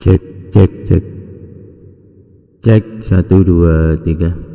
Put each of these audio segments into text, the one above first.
Cek, cek, cek. Cek, 1, 2, 3.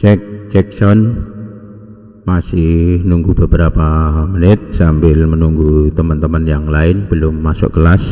Cek, cek sound. Masih nunggu beberapa menit sambil menunggu teman-teman yang lain belum masuk kelas.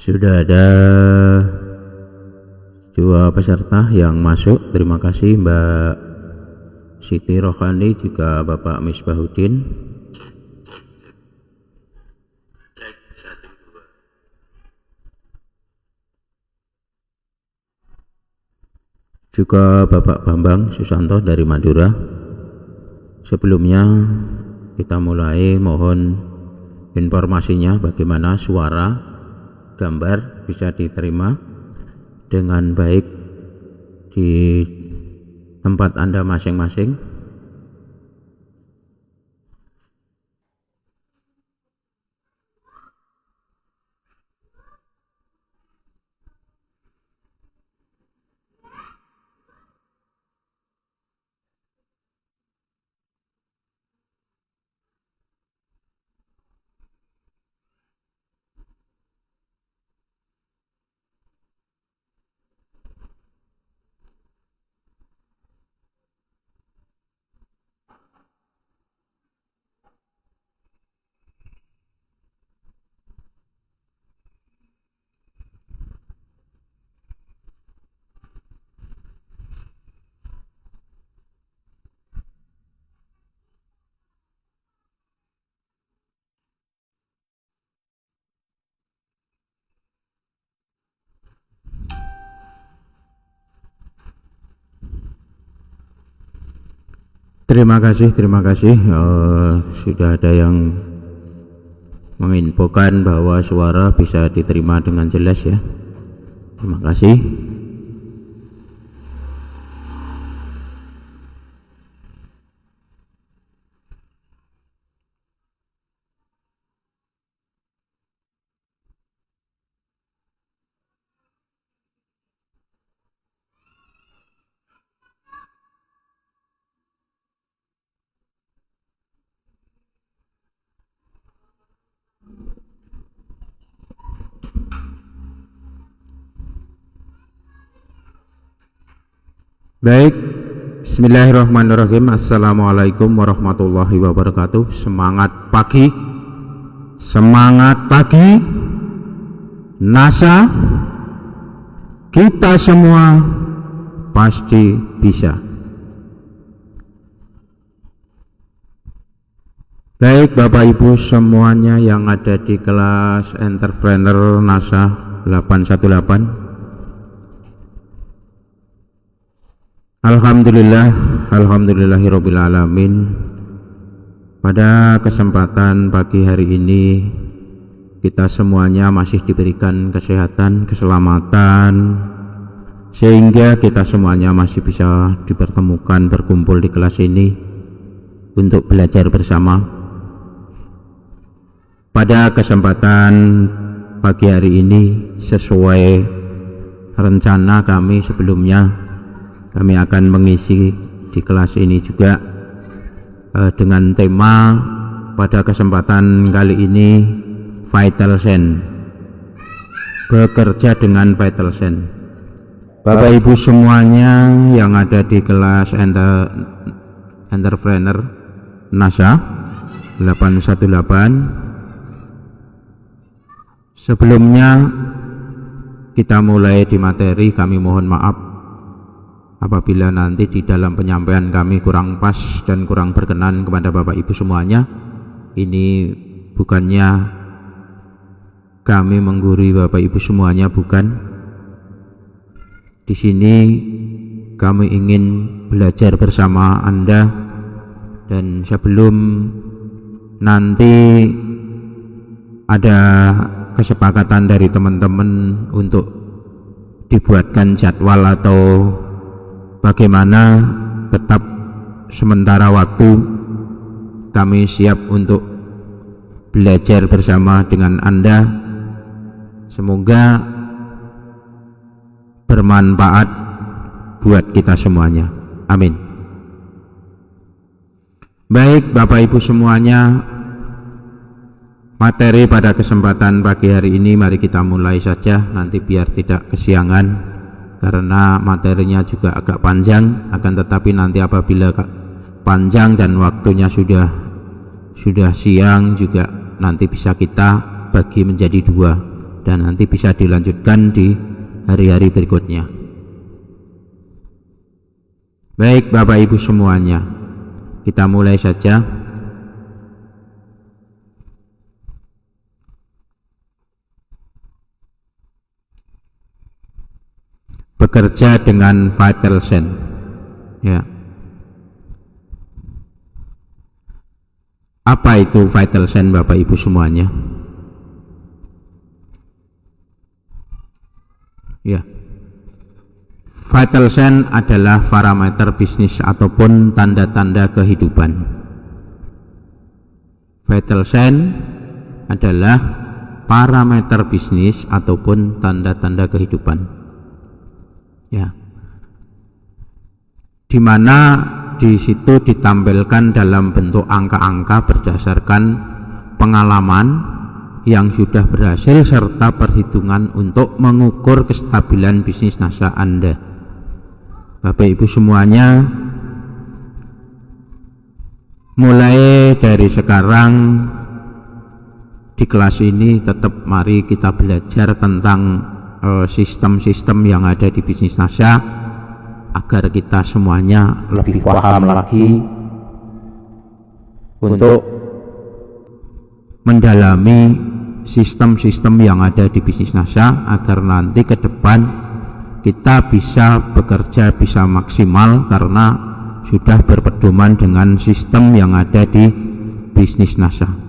Sudah ada 2 peserta yang masuk. Terima kasih Mbak Siti Rohani juga Bapak Misbahuddin. Juga Bapak Bambang Susanto dari Madura. Sebelumnya kita mulai, mohon informasinya bagaimana suara gambar bisa diterima dengan baik di tempat Anda masing-masing. Terima kasih. Sudah ada yang menginfokan bahwa suara bisa diterima dengan jelas ya. Terima kasih. Baik, bismillahirrahmanirrahim. Assalamualaikum warahmatullahi wabarakatuh. Semangat pagi, semangat pagi NASA, kita semua pasti bisa. Baik Bapak Ibu semuanya yang ada di kelas Entrepreneur NASA 818, Alhamdulillahirabbil alamin. Pada kesempatan pagi hari ini kita semuanya masih diberikan kesehatan, keselamatan, sehingga kita semuanya masih bisa dipertemukan berkumpul di kelas ini untuk belajar bersama. Pada kesempatan pagi hari ini sesuai rencana kami sebelumnya, kami akan mengisi di kelas ini juga dengan tema pada kesempatan kali ini Vital Sign, bekerja dengan Vital Sign. Bapak Ibu semuanya yang ada di kelas Entrepreneur NASA 818, sebelumnya kita mulai di materi. Kami mohon maaf apabila nanti di dalam penyampaian kami kurang pas dan kurang berkenan kepada Bapak Ibu semuanya. Ini bukannya kami menggurui Bapak Ibu semuanya, bukan. Di sini kami ingin belajar bersama Anda, dan sebelum nanti ada kesepakatan dari teman-teman untuk dibuatkan jadwal atau bagaimana, tetap sementara waktu kami siap untuk belajar bersama dengan Anda. Semoga bermanfaat buat kita semuanya. Amin. Baik Bapak Ibu semuanya, materi pada kesempatan pagi hari ini mari kita mulai saja, nanti biar tidak kesiangan karena materinya juga agak panjang. Akan tetapi nanti apabila panjang dan waktunya sudah siang juga, nanti bisa kita bagi menjadi dua dan nanti bisa dilanjutkan di hari-hari berikutnya. Baik Bapak Ibu semuanya, kita mulai saja. Bekerja dengan Vital Sign, ya. Apa itu Vital Sign Bapak Ibu semuanya? Ya, Vital Sign adalah parameter bisnis ataupun tanda-tanda kehidupan. Vital Sign adalah parameter bisnis ataupun tanda-tanda kehidupan. Ya, dimana di situ ditampilkan dalam bentuk angka-angka berdasarkan pengalaman yang sudah berhasil serta perhitungan untuk mengukur kestabilan bisnis NASA Anda. Bapak Ibu semuanya, mulai dari sekarang di kelas ini tetap mari kita belajar tentang sistem-sistem yang ada di bisnis NASA agar kita semuanya lebih paham lagi untuk mendalami sistem-sistem yang ada di bisnis NASA, agar nanti ke depan kita bisa bekerja bisa maksimal karena sudah berpedoman dengan sistem yang ada di bisnis NASA.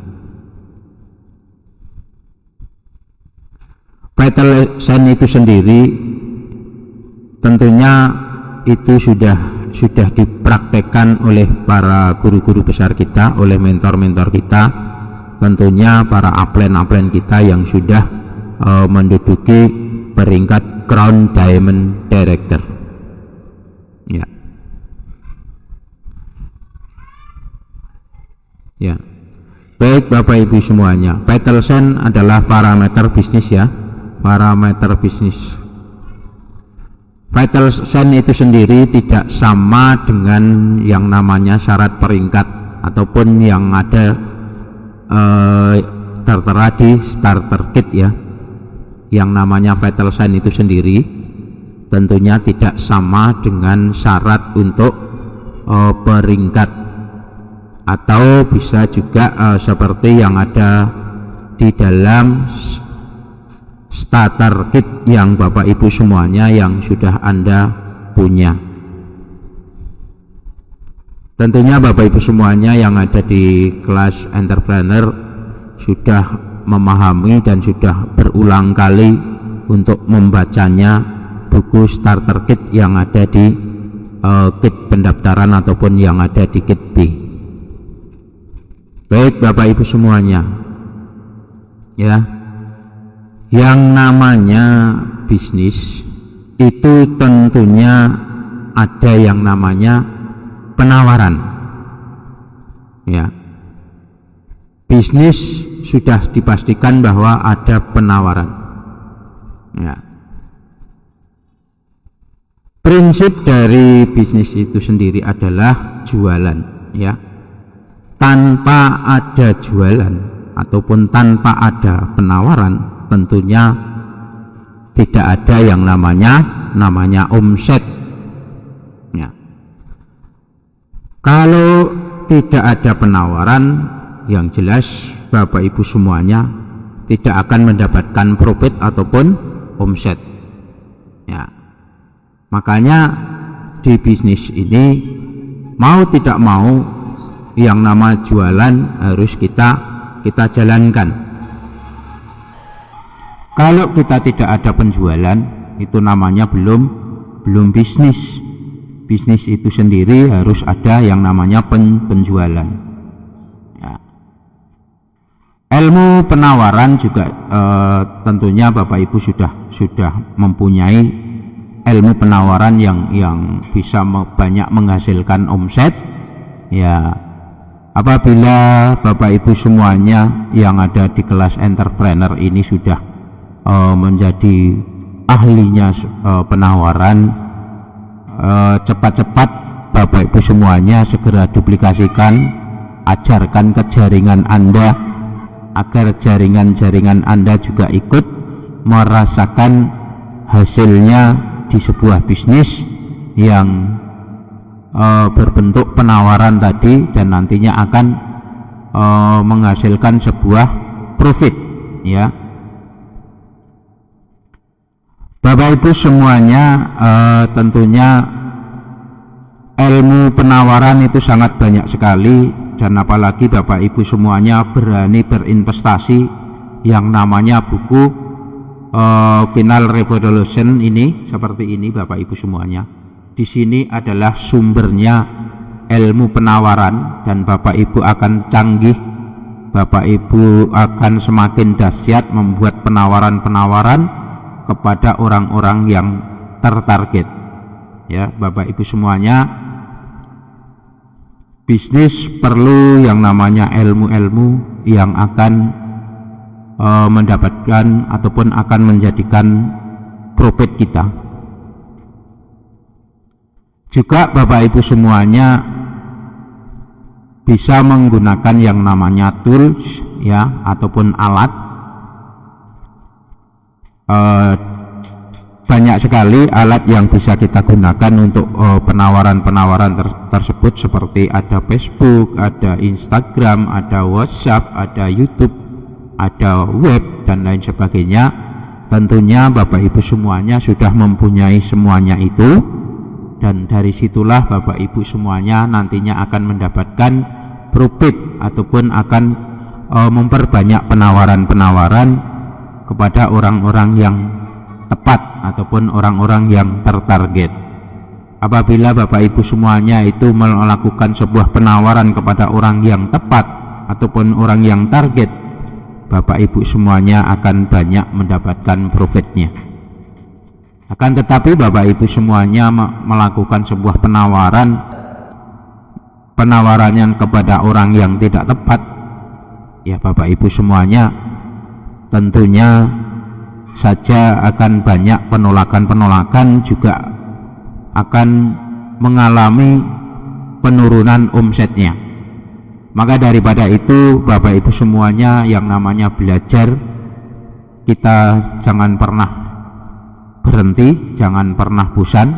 Vital Sign itu sendiri tentunya itu sudah dipraktekkan oleh para guru-guru besar kita, oleh mentor-mentor kita, tentunya para upline kita yang sudah menduduki peringkat Crown Diamond Director. Ya. Ya. Baik Bapak Ibu semuanya, Vital Sign adalah parameter bisnis, ya. Parameter bisnis. Vital sign itu sendiri tidak sama dengan yang namanya syarat peringkat ataupun yang ada tertera di starter kit ya. Yang namanya vital sign itu sendiri tentunya tidak sama dengan syarat untuk peringkat, atau bisa juga seperti yang ada di dalam starter kit yang Bapak Ibu semuanya yang sudah Anda punya. Tentunya Bapak Ibu semuanya yang ada di kelas entrepreneur sudah memahami dan sudah berulang kali untuk membacanya buku starter kit yang ada di kit pendaftaran ataupun yang ada di kit B. Baik Bapak Ibu semuanya ya, yang namanya bisnis itu tentunya ada yang namanya penawaran ya. Bisnis sudah dipastikan bahwa ada penawaran ya. Prinsip dari bisnis itu sendiri adalah jualan ya. Tanpa ada jualan ataupun tanpa ada penawaran, tentunya tidak ada yang namanya omset ya. Kalau tidak ada penawaran, yang jelas Bapak Ibu semuanya tidak akan mendapatkan profit ataupun omset ya. Makanya di bisnis ini mau tidak mau yang nama jualan harus kita jalankan. Kalau kita tidak ada penjualan, itu namanya belum bisnis. Bisnis itu sendiri harus ada yang namanya penjualan ya. Ilmu penawaran juga tentunya Bapak Ibu sudah mempunyai ilmu penawaran yang bisa banyak menghasilkan omset ya. Apabila Bapak Ibu semuanya yang ada di kelas entrepreneur ini sudah menjadi ahlinya penawaran, cepat-cepat Bapak Ibu semuanya segera duplikasikan, ajarkan ke jaringan Anda agar jaringan-jaringan Anda juga ikut merasakan hasilnya di sebuah bisnis yang berbentuk penawaran tadi, dan nantinya akan menghasilkan sebuah profit ya. Bapak Ibu semuanya tentunya ilmu penawaran itu sangat banyak sekali, dan apalagi Bapak Ibu semuanya berani berinvestasi yang namanya buku Final Revolution ini, seperti ini Bapak Ibu semuanya. Di sini adalah sumbernya ilmu penawaran, dan Bapak Ibu akan canggih, Bapak Ibu akan semakin dahsyat membuat penawaran-penawaran kepada orang-orang yang tertarget ya. Bapak Ibu semuanya, bisnis perlu yang namanya ilmu-ilmu yang akan mendapatkan ataupun akan menjadikan profit kita. Juga Bapak Ibu semuanya bisa menggunakan yang namanya tools ya, ataupun alat. Banyak sekali alat yang bisa kita gunakan untuk penawaran-penawaran tersebut, seperti ada Facebook, ada Instagram, ada WhatsApp, ada YouTube, ada web, dan lain sebagainya. Tentunya Bapak Ibu semuanya sudah mempunyai semuanya itu, dan dari situlah Bapak Ibu semuanya nantinya akan mendapatkan profit ataupun akan memperbanyak penawaran-penawaran kepada orang-orang yang tepat ataupun orang-orang yang tertarget. Apabila Bapak Ibu semuanya itu melakukan sebuah penawaran kepada orang yang tepat ataupun orang yang target, Bapak Ibu semuanya akan banyak mendapatkan profitnya. Akan tetapi Bapak Ibu semuanya melakukan sebuah penawaran yang kepada orang yang tidak tepat, ya Bapak Ibu semuanya tentunya saja akan banyak penolakan-penolakan, juga akan mengalami penurunan omsetnya. Maka daripada itu Bapak Ibu semuanya, yang namanya belajar, kita jangan pernah berhenti, jangan pernah bosan,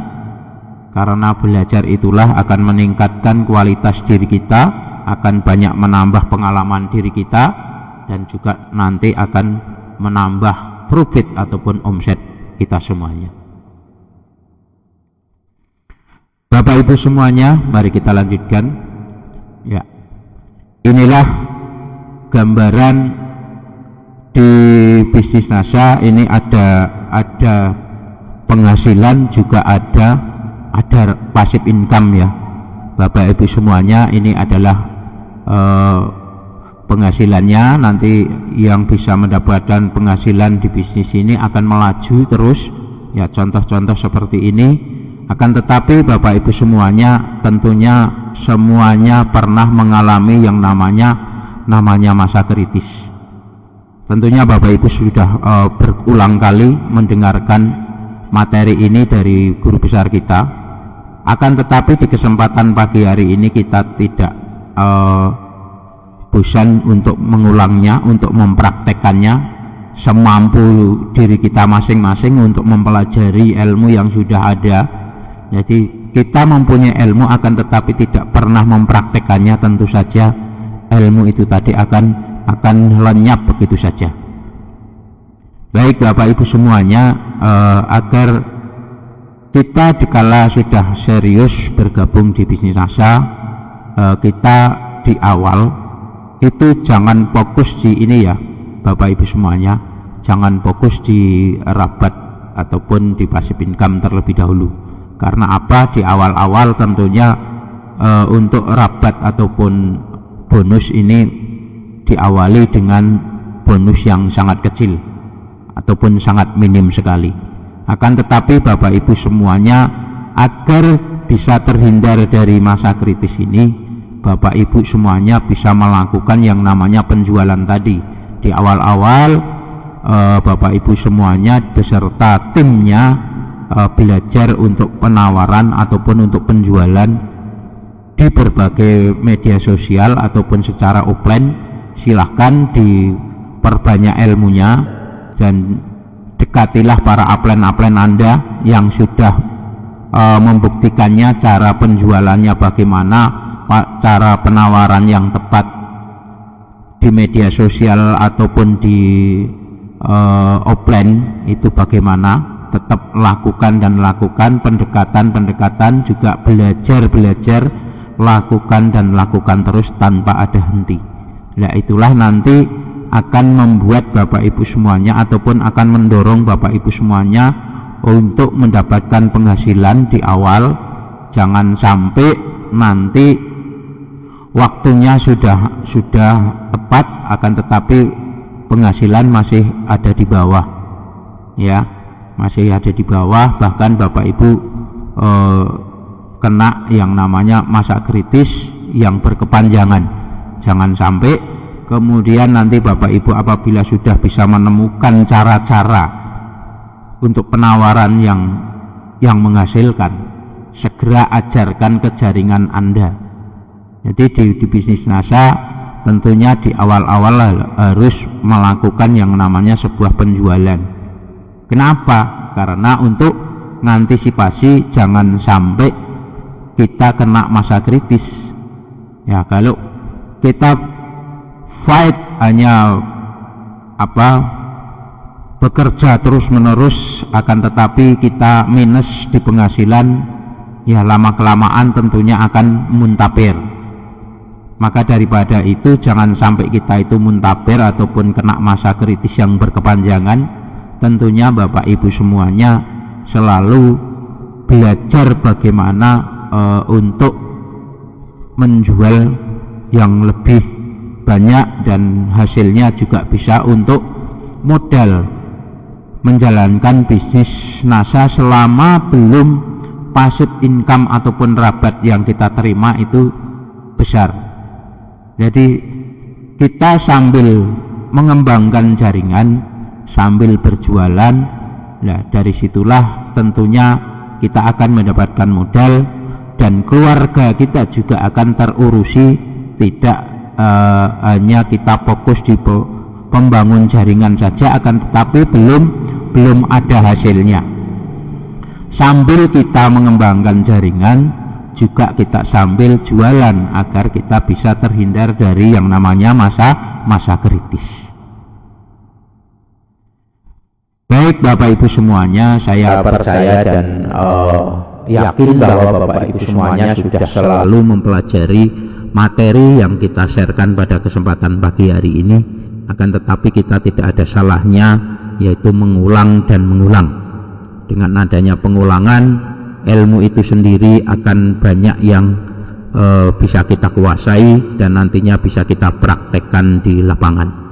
karena belajar itulah akan meningkatkan kualitas diri kita, akan banyak menambah pengalaman diri kita, dan juga nanti akan menambah profit ataupun omset kita semuanya. Bapak Ibu semuanya, mari kita lanjutkan. Ya, inilah gambaran di bisnis NASA. Ini ada penghasilan, juga ada passive income ya Bapak Ibu semuanya. Ini adalah penghasilannya. Nanti yang bisa mendapatkan penghasilan di bisnis ini akan melaju terus ya, contoh-contoh seperti ini. Akan tetapi Bapak Ibu semuanya, tentunya semuanya pernah mengalami yang namanya masa kritis. Tentunya Bapak Ibu sudah berulang kali mendengarkan materi ini dari guru besar kita. Akan tetapi di kesempatan pagi hari ini kita tidak bosan untuk mengulangnya, untuk mempraktekannya semampu diri kita masing-masing, untuk mempelajari ilmu yang sudah ada. Jadi kita mempunyai ilmu, akan tetapi tidak pernah mempraktekannya, tentu saja ilmu itu tadi akan lenyap begitu saja. Baik Bapak Ibu semuanya, agar kita dikala sudah serius bergabung di bisnis NASA, kita di awal itu jangan fokus di ini ya Bapak Ibu semuanya, jangan fokus di rabat ataupun di passive income terlebih dahulu. Karena apa? Di awal-awal tentunya untuk rabat ataupun bonus ini diawali dengan bonus yang sangat kecil ataupun sangat minim sekali. Akan tetapi Bapak Ibu semuanya, agar bisa terhindar dari masa kritis ini, Bapak Ibu semuanya bisa melakukan yang namanya penjualan tadi. Di awal-awal Bapak Ibu semuanya beserta timnya belajar untuk penawaran ataupun untuk penjualan di berbagai media sosial ataupun secara offline. Silahkan diperbanyak ilmunya dan dekatilah para upline Anda yang sudah membuktikannya cara penjualannya bagaimana, cara penawaran yang tepat di media sosial ataupun di offline itu bagaimana. Tetap lakukan pendekatan, juga belajar, lakukan dan lakukan terus tanpa ada henti. Nah, itulah nanti akan membuat Bapak Ibu semuanya ataupun akan mendorong Bapak Ibu semuanya untuk mendapatkan penghasilan di awal. Jangan sampai nanti waktunya sudah tepat, akan tetapi penghasilan masih ada di bawah ya, masih ada di bawah, bahkan Bapak Ibu kena yang namanya masa kritis yang berkepanjangan. Jangan sampai kemudian nanti Bapak Ibu apabila sudah bisa menemukan cara-cara untuk penawaran yang menghasilkan, segera ajarkan ke jaringan Anda. Jadi di bisnis NASA tentunya di awal-awal harus melakukan yang namanya sebuah penjualan. Kenapa? Karena untuk mengantisipasi jangan sampai kita kena masa kritis. Ya, kalau kita fight hanya bekerja terus-menerus, akan tetapi kita minus di penghasilan, ya lama-kelamaan tentunya akan muntaber. Maka daripada itu jangan sampai kita itu muntaber ataupun kena masa kritis yang berkepanjangan. Tentunya Bapak Ibu semuanya selalu belajar bagaimana untuk menjual yang lebih banyak dan hasilnya juga bisa untuk modal menjalankan bisnis NASA selama belum passive income ataupun rabat yang kita terima itu besar. Jadi kita sambil mengembangkan jaringan, sambil berjualan, nah dari situlah tentunya kita akan mendapatkan modal, dan keluarga kita juga akan terurusi. Tidak hanya kita fokus di pembangun jaringan saja, akan tetapi belum ada hasilnya. Sambil kita mengembangkan jaringan, juga kita sambil jualan agar kita bisa terhindar dari yang namanya masa kritis. Baik Bapak Ibu semuanya, saya percaya dan yakin bahwa Bapak Ibu semuanya sudah selalu mempelajari materi yang kita sharekan pada kesempatan pagi hari ini. Akan tetapi kita tidak ada salahnya, yaitu mengulang dan mengulang. Dengan adanya pengulangan, ilmu itu sendiri akan banyak yang bisa kita kuasai dan nantinya bisa kita praktekkan di lapangan.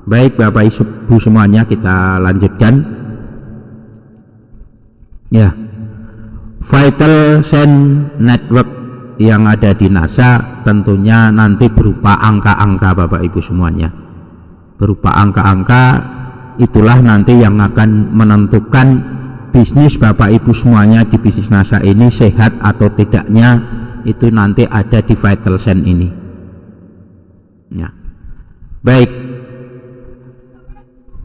Baik Bapak Ibu semuanya, kita lanjutkan ya. Vital Sign Network yang ada di NASA tentunya nanti berupa angka-angka Bapak Ibu semuanya. Berupa angka-angka itulah nanti yang akan menentukan bisnis Bapak Ibu semuanya di bisnis NASA ini sehat atau tidaknya, itu nanti ada di Vital Sign ini ya. Baik,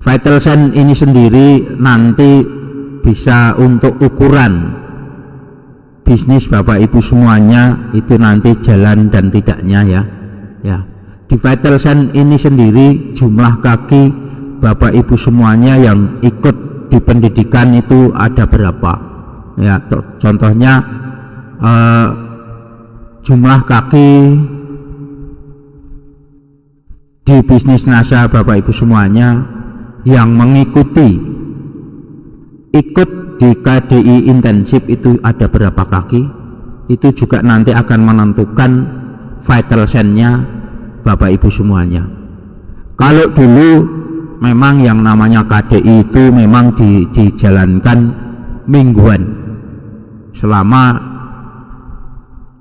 Vital Sign ini sendiri nanti bisa untuk ukuran bisnis Bapak Ibu semuanya, itu nanti jalan dan tidaknya ya. Di Vital Sign ini sendiri jumlah kaki Bapak Ibu semuanya yang ikut di pendidikan itu ada berapa ya. Contohnya jumlah kaki di bisnis NASA Bapak Ibu semuanya yang mengikuti ikut di KDI intensif itu ada berapa kaki, itu juga nanti akan menentukan Vital Sign-nya Bapak Ibu semuanya. Kalau dulu memang yang namanya KDI itu memang dijalankan mingguan selama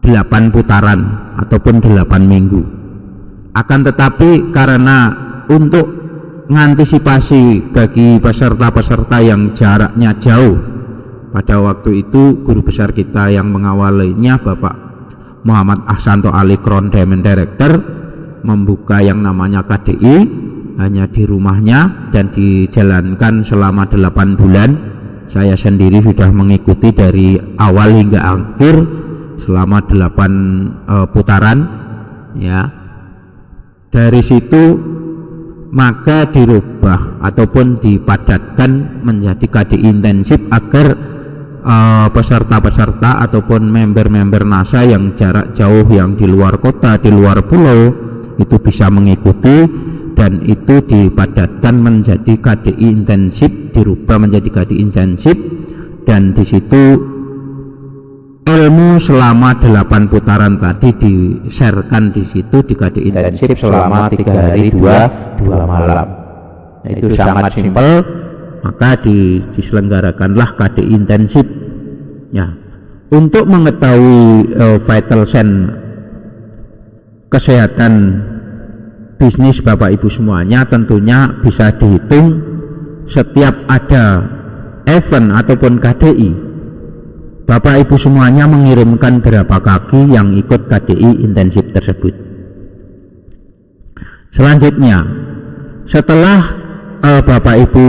8 putaran ataupun 8 minggu. Akan tetapi karena untuk mengantisipasi bagi peserta-peserta yang jaraknya jauh, pada waktu itu guru besar kita yang mengawalinya Bapak Muhammad Ahsanto Ali Crown Diamond Director membuka yang namanya KDI hanya di rumahnya dan dijalankan selama 8 bulan. Saya sendiri sudah mengikuti dari awal hingga akhir selama 8 putaran ya. Dari situ maka dirubah ataupun dipadatkan menjadi KDI intensif agar peserta-peserta ataupun member-member NASA yang jarak jauh, yang di luar kota, di luar pulau, itu bisa mengikuti. Dan itu dipadatkan menjadi KDI intensif, dirubah menjadi KDI intensif, dan di situ ilmu selama 8 putaran tadi di-sharekan di situ di KDI intensif selama 3 hari 2 malam. Itu sangat simpel, maka diselenggarakanlah KDI intensif ya. Untuk mengetahui Vital Sign kesehatan bisnis Bapak Ibu semuanya, tentunya bisa dihitung setiap ada event ataupun KDI, Bapak Ibu semuanya mengirimkan berapa kaki yang ikut KDI intensif tersebut. Selanjutnya, setelah Bapak Ibu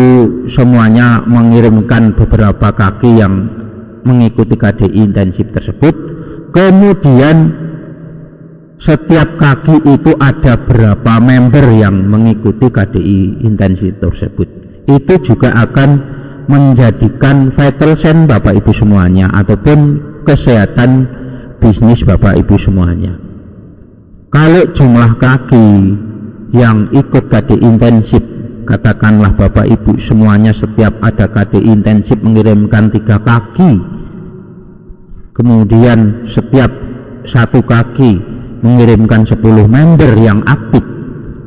semuanya mengirimkan beberapa kaki yang mengikuti KDI intensif tersebut, kemudian setiap kaki itu ada berapa member yang mengikuti KDI intensif tersebut, itu juga akan menjadikan Vital Sign Bapak Ibu semuanya ataupun kesehatan bisnis Bapak Ibu semuanya. Kalau jumlah kaki yang ikut KDI intensif, katakanlah Bapak Ibu semuanya setiap ada KDI intensif mengirimkan 3 kaki, kemudian setiap 1 kaki mengirimkan 10 member yang aktif,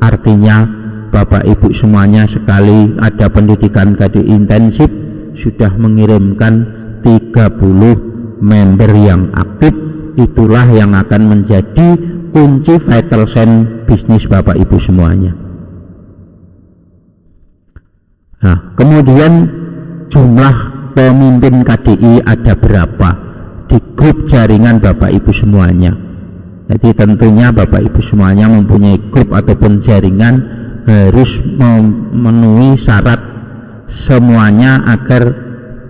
artinya Bapak Ibu semuanya sekali ada pendidikan KDI intensif sudah mengirimkan 30 member yang aktif. Itulah yang akan menjadi kunci Vital Sign bisnis Bapak Ibu semuanya. Nah, kemudian jumlah pemimpin KDI ada berapa di grup jaringan Bapak Ibu semuanya. Jadi tentunya Bapak Ibu semuanya mempunyai grup ataupun jaringan harus memenuhi syarat semuanya agar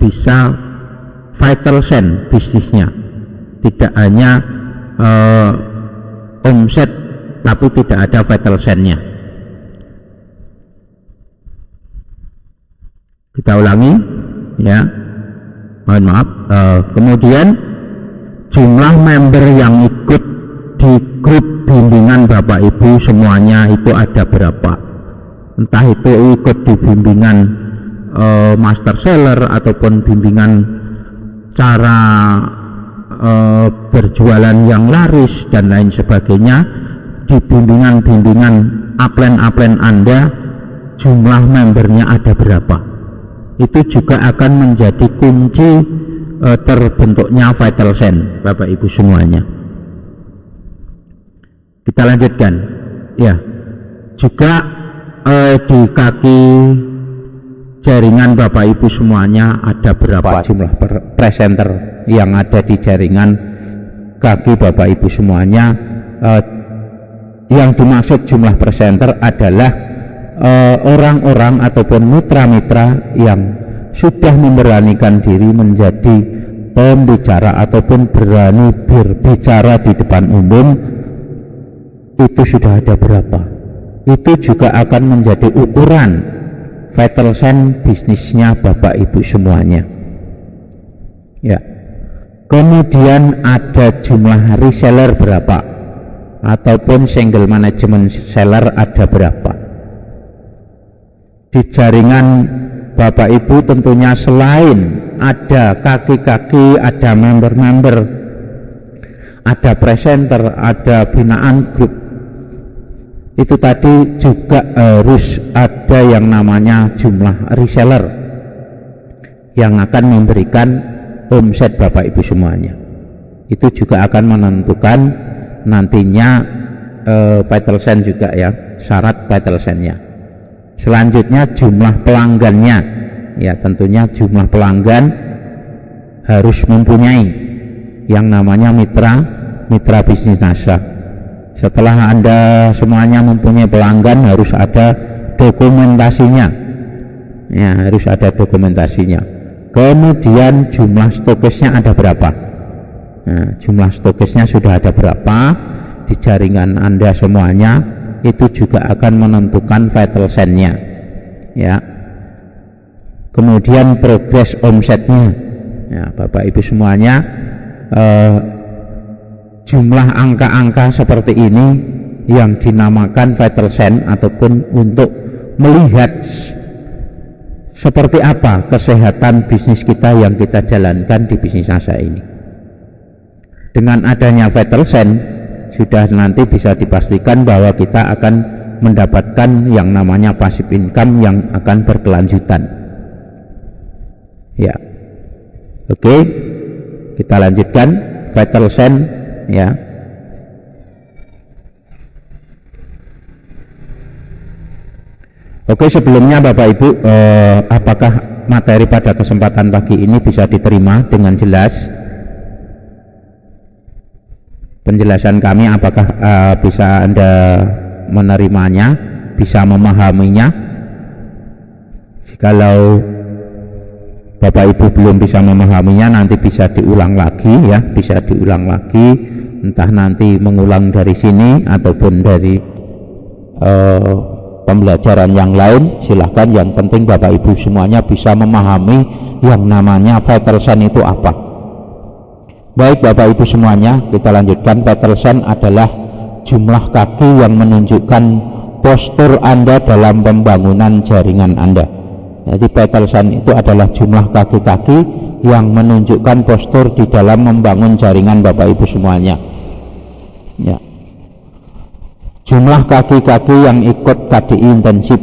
bisa vital sign bisnisnya, tidak hanya omset tapi tidak ada vital sign-nya. Kita ulangi ya, mohon maaf. Kemudian jumlah member yang ikut di grup bimbingan Bapak Ibu semuanya itu ada berapa, entah itu ikut di bimbingan master seller ataupun bimbingan cara berjualan yang laris dan lain sebagainya. Di bimbingan-bimbingan upline Anda jumlah membernya ada berapa, itu juga akan menjadi kunci terbentuknya vital sign Bapak Ibu semuanya. Kita lanjutkan ya. Juga di kaki jaringan Bapak Ibu semuanya ada berapa jumlah presenter yang ada di jaringan kaki Bapak Ibu semuanya. Yang dimaksud jumlah presenter adalah orang-orang ataupun mitra-mitra yang sudah memberanikan diri menjadi pembicara ataupun berani berbicara di depan umum. Itu sudah ada berapa, itu juga akan menjadi ukuran vital sign bisnisnya Bapak Ibu semuanya ya. Kemudian ada jumlah reseller berapa ataupun single management seller ada berapa. Di jaringan Bapak Ibu tentunya selain ada kaki-kaki, ada member-member, ada presenter, ada binaan grup, itu tadi juga harus ada yang namanya jumlah reseller yang akan memberikan omset Bapak Ibu semuanya. Itu juga akan menentukan nantinya vital sign juga ya, syarat vital sign-nya. Selanjutnya jumlah pelanggannya ya, tentunya jumlah pelanggan harus mempunyai yang namanya mitra bisnis NASA. Setelah Anda semuanya mempunyai pelanggan, harus ada dokumentasinya ya, harus ada dokumentasinya. Kemudian jumlah stokisnya ada berapa. Nah, jumlah stokisnya sudah ada berapa di jaringan Anda semuanya, itu juga akan menentukan vital sign-nya ya. Kemudian progres omsetnya ya, Bapak Ibu semuanya, jumlah angka-angka seperti ini yang dinamakan vital sign ataupun untuk melihat seperti apa kesehatan bisnis kita yang kita jalankan di bisnis NASA ini. Dengan adanya vital sign sudah nanti bisa dipastikan bahwa kita akan mendapatkan yang namanya passive income yang akan berkelanjutan ya. Oke, kita lanjutkan vital sign ya. Oke, sebelumnya Bapak Ibu, apakah materi pada kesempatan pagi ini bisa diterima dengan jelas? Penjelasan kami apakah bisa Anda menerimanya, bisa memahaminya? Jikalau Bapak Ibu belum bisa memahaminya, nanti bisa diulang lagi ya, bisa diulang lagi, entah nanti mengulang dari sini ataupun dari pembelajaran yang lain, silahkan. Yang penting Bapak Ibu semuanya bisa memahami yang namanya vital sign itu apa. Baik Bapak Ibu semuanya, kita lanjutkan. Vital sign adalah jumlah kaki yang menunjukkan postur Anda dalam pembangunan jaringan Anda. Jadi vital sign itu adalah jumlah kaki-kaki yang menunjukkan postur di dalam membangun jaringan Bapak Ibu semuanya ya. Jumlah kaki-kaki yang ikut KDI intensif,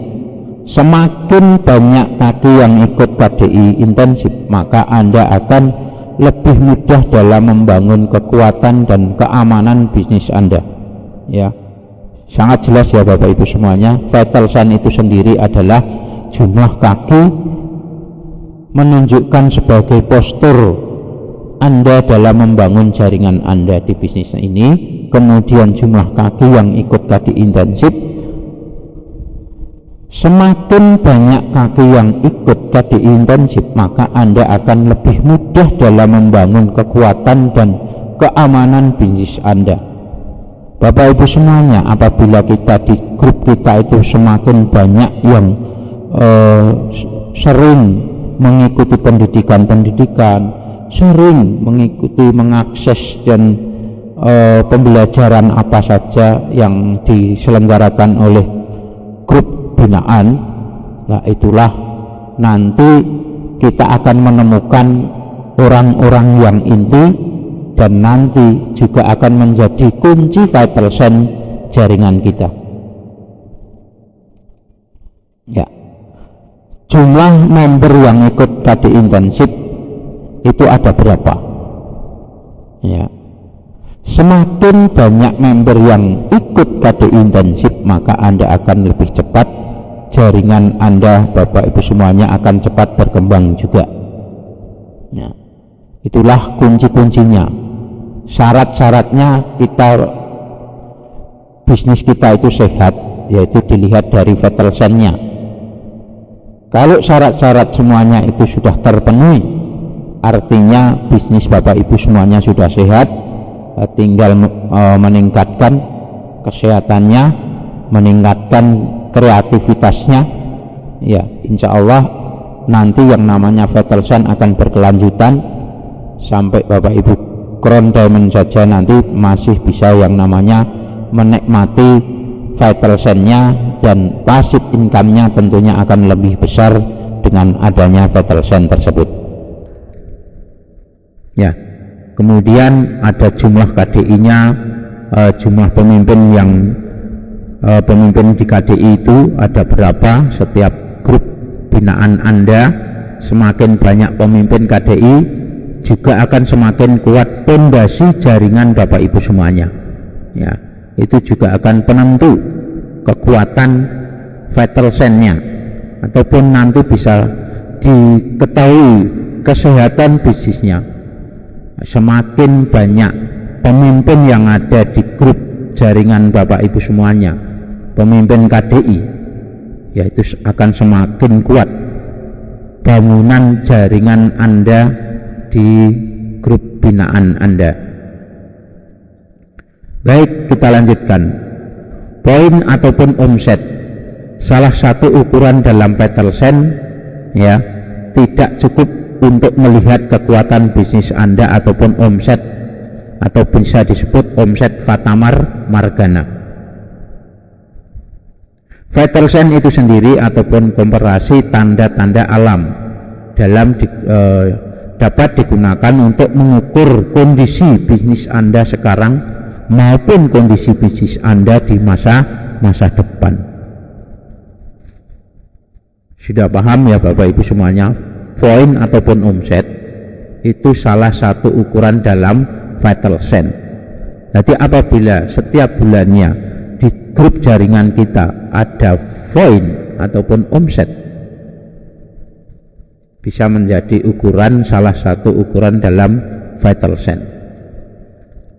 semakin banyak kaki yang ikut KDI intensif, maka Anda akan lebih mudah dalam membangun kekuatan dan keamanan bisnis Anda ya. Sangat jelas ya Bapak Ibu semuanya, vital sign itu sendiri adalah jumlah kaki menunjukkan sebagai postur Anda dalam membangun jaringan Anda di bisnis ini, kemudian jumlah kaki yang ikut KDI intensif, semakin banyak kaki yang ikut KDI intensif, maka Anda akan lebih mudah dalam membangun kekuatan dan keamanan bisnis Anda. Bapak Ibu semuanya, apabila kita di grup kita itu semakin banyak yang sering mengikuti pendidikan, sering mengakses dan pembelajaran apa saja yang diselenggarakan oleh grup binaan, nah itulah nanti kita akan menemukan orang-orang yang inti dan nanti juga akan menjadi kunci vital sign jaringan kita. Ya, jumlah member yang ikut KDI intensif itu ada berapa? Ya, semakin banyak member yang ikut KDI intensif, maka Anda akan lebih cepat, jaringan Anda Bapak Ibu semuanya akan cepat berkembang juga. Ya, itulah kunci-kuncinya. Syarat-syaratnya bisnis kita itu sehat, yaitu dilihat dari vital sign-nya. Kalau syarat-syarat semuanya itu sudah terpenuhi, artinya bisnis Bapak Ibu semuanya sudah sehat, tinggal meningkatkan kesehatannya, meningkatkan kreativitasnya, ya insya Allah nanti yang namanya vital sign akan berkelanjutan sampai Bapak Ibu crown diamond saja nanti masih bisa yang namanya menikmati vital sign-nya, dan passive income-nya tentunya akan lebih besar dengan adanya vital sign tersebut. Ya, kemudian ada jumlah KDI-nya, jumlah pemimpin yang pemimpin di KDI itu ada berapa setiap grup binaan Anda. Semakin banyak pemimpin KDI juga akan semakin kuat pondasi jaringan Bapak Ibu semuanya. Ya, itu juga akan penentu kekuatan vital sign-nya, ataupun nanti bisa diketahui kesehatan bisnisnya. Semakin banyak pemimpin yang ada di grup jaringan Bapak Ibu semuanya, pemimpin KDI, yaitu akan semakin kuat bangunan jaringan Anda di grup binaan Anda. Baik, kita lanjutkan. Poin ataupun omset, salah satu ukuran dalam vital sign, ya, tidak cukup untuk melihat kekuatan bisnis Anda ataupun omset, atau bisa disebut omset Fatamar Margana. Vital sign itu sendiri ataupun komparasi tanda-tanda alam dapat digunakan untuk mengukur kondisi bisnis Anda sekarang maupun kondisi bisnis Anda di masa depan. Sudah paham ya Bapak Ibu semuanya? Poin ataupun omset itu salah satu ukuran dalam vital sign. Jadi apabila setiap bulannya di grup jaringan kita ada poin ataupun omset, bisa menjadi ukuran, salah satu ukuran dalam vital sign.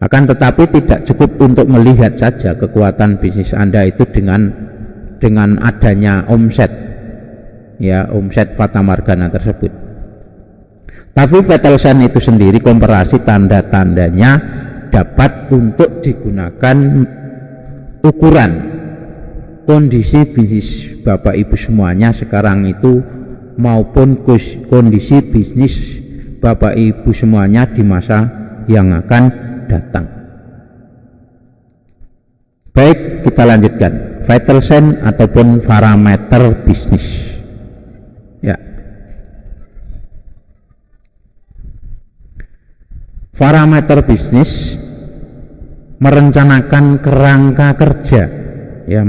Akan tetapi tidak cukup untuk melihat saja kekuatan bisnis Anda itu dengan adanya omset, ya, omset Fatamargana tersebut. Tapi vital sign itu sendiri, komparasi tanda-tandanya dapat untuk digunakan ukuran kondisi bisnis Bapak Ibu semuanya sekarang itu maupun kondisi bisnis Bapak Ibu semuanya di masa yang akan datang. Baik, kita lanjutkan. Vital sign ataupun parameter bisnis. Ya. Parameter bisnis merencanakan kerangka kerja, ya,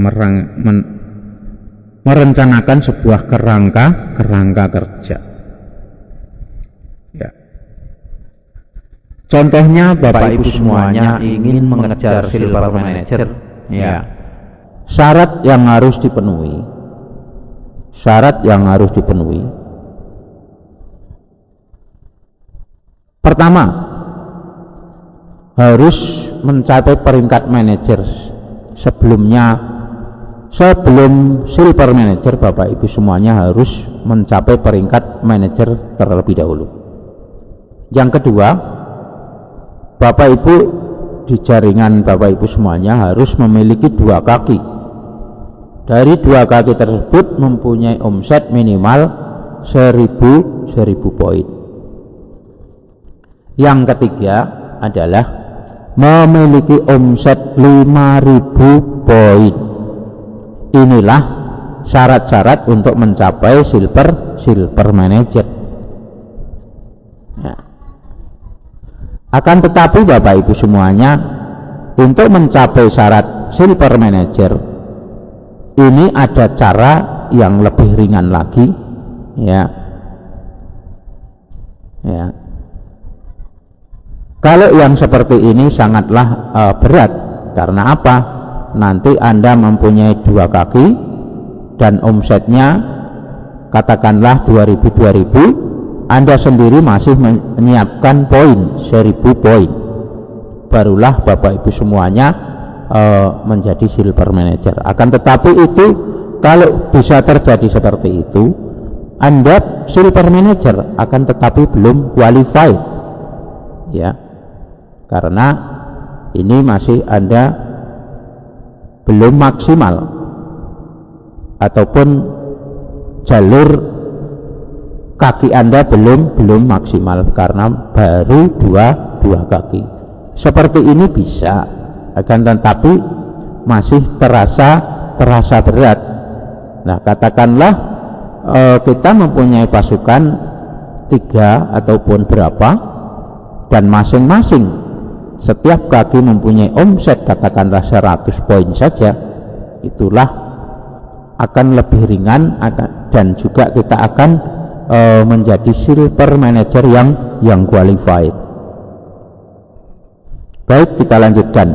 merencanakan sebuah kerangka kerja. Ya. Contohnya Bapak Ibu semuanya ingin mengejar silver manager, ya. Syarat yang harus dipenuhi Pertama, harus mencapai peringkat manajer. Sebelum silver manager, Bapak Ibu semuanya harus mencapai peringkat manajer terlebih dahulu. Yang kedua, Bapak Ibu di jaringan Bapak Ibu semuanya harus memiliki 2 kaki. Dari 2 kaki tersebut mempunyai omset minimal 1000 poin. Yang ketiga adalah memiliki omset 5000 poin. Inilah syarat-syarat untuk mencapai silver manager. Ya. Akan tetapi Bapak Ibu semuanya, untuk mencapai syarat silver manager ini ada cara yang lebih ringan lagi, ya. Kalau yang seperti ini sangatlah berat. Karena apa? Nanti Anda mempunyai 2 kaki dan omsetnya katakanlah 2000, Anda sendiri masih menyiapkan poin 1000 poin, barulah Bapak Ibu semuanya menjadi silver manager. Akan tetapi itu, kalau bisa terjadi seperti itu, Anda silver manager akan tetapi belum qualified, ya, karena ini masih Anda belum maksimal, ataupun jalur kaki Anda belum maksimal karena baru dua kaki. Seperti ini bisa, akan tetapi masih terasa berat. Nah, katakanlah kita mempunyai pasukan 3 ataupun berapa, dan masing-masing setiap kaki mempunyai omset katakanlah 100 poin saja, itulah akan lebih ringan, dan juga kita akan menjadi silver manager yang qualified. Baik, kita lanjutkan.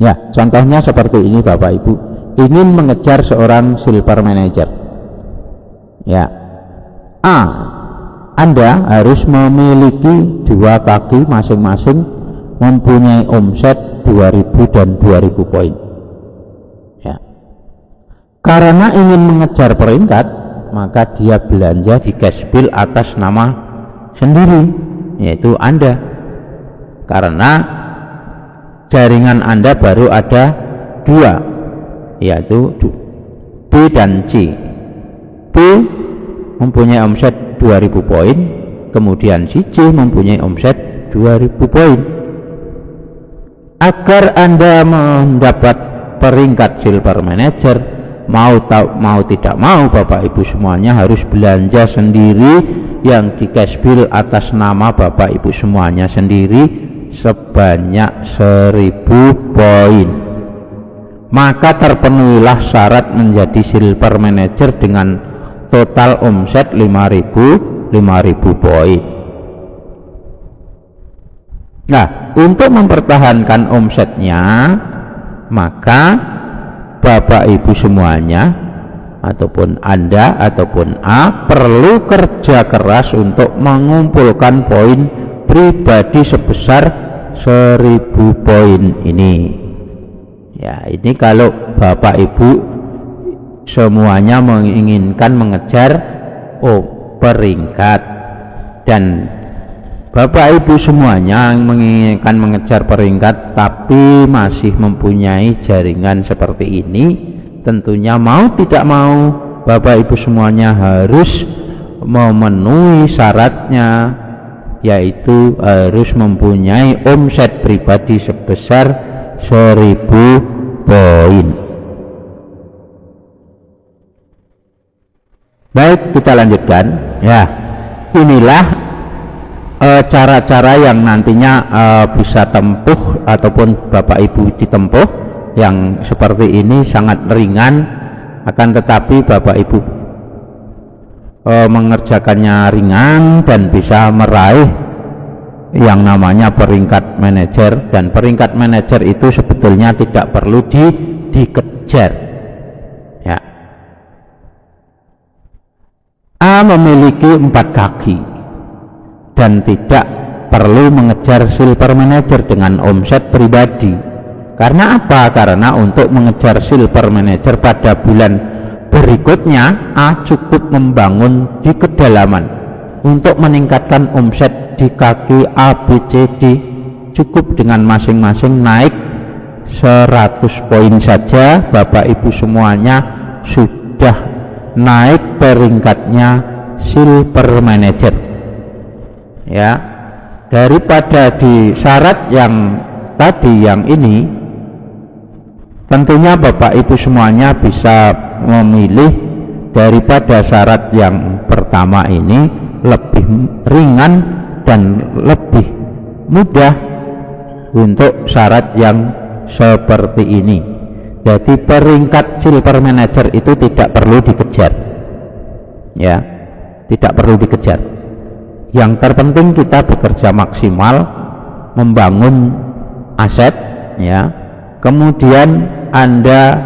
Ya, contohnya seperti ini Bapak Ibu, ingin mengejar seorang silver manager. Ya, Anda harus memiliki 2 kaki masing-masing mempunyai omset 2000 dan 2000 poin. Ya. Karena ingin mengejar peringkat, maka dia belanja di cash bill atas nama sendiri, yaitu Anda. Karena jaringan Anda baru ada 2, yaitu B dan C. B mempunyai omset 2000 poin, kemudian si C mempunyai omset 2000 poin. Agar Anda mendapat peringkat silver manager, mau tidak mau Bapak Ibu semuanya harus belanja sendiri yang di cash bill atas nama Bapak Ibu semuanya sendiri sebanyak 1000 poin. Maka terpenuhilah syarat menjadi silver manager dengan total omset 5000 poin. Nah, untuk mempertahankan omsetnya, maka Bapak Ibu semuanya ataupun Anda ataupun A perlu kerja keras untuk mengumpulkan poin pribadi sebesar 1000 poin ini. Ya, ini kalau Bapak Ibu semuanya menginginkan mengejar peringkat, dan Bapak Ibu semuanya menginginkan mengejar peringkat tapi masih mempunyai jaringan seperti ini, tentunya mau tidak mau Bapak Ibu semuanya harus memenuhi syaratnya, yaitu harus mempunyai omset pribadi sebesar 1000 poin. Baik, kita lanjutkan. Ya, inilah cara-cara yang nantinya bisa tempuh ataupun Bapak Ibu ditempuh, yang seperti ini sangat ringan, akan tetapi Bapak Ibu mengerjakannya ringan dan bisa meraih yang namanya peringkat manajer. Dan peringkat manajer itu sebetulnya tidak perlu dikejar. A memiliki 4 kaki, dan tidak perlu mengejar silver manager dengan omset pribadi. Karena apa? Karena untuk mengejar silver manager pada bulan berikutnya, cukup membangun di kedalaman. Untuk meningkatkan omset di kaki A, B, C, D, cukup dengan masing-masing naik 100 poin saja, Bapak Ibu semuanya sudah naik peringkatnya silver manager. Ya, daripada di syarat yang tadi yang ini, tentunya Bapak Ibu semuanya bisa memilih daripada syarat yang pertama ini lebih ringan dan lebih mudah untuk syarat yang seperti ini. Jadi peringkat silver manager itu tidak perlu dikejar, ya, tidak perlu dikejar. Yang terpenting kita bekerja maksimal membangun aset, ya. Kemudian Anda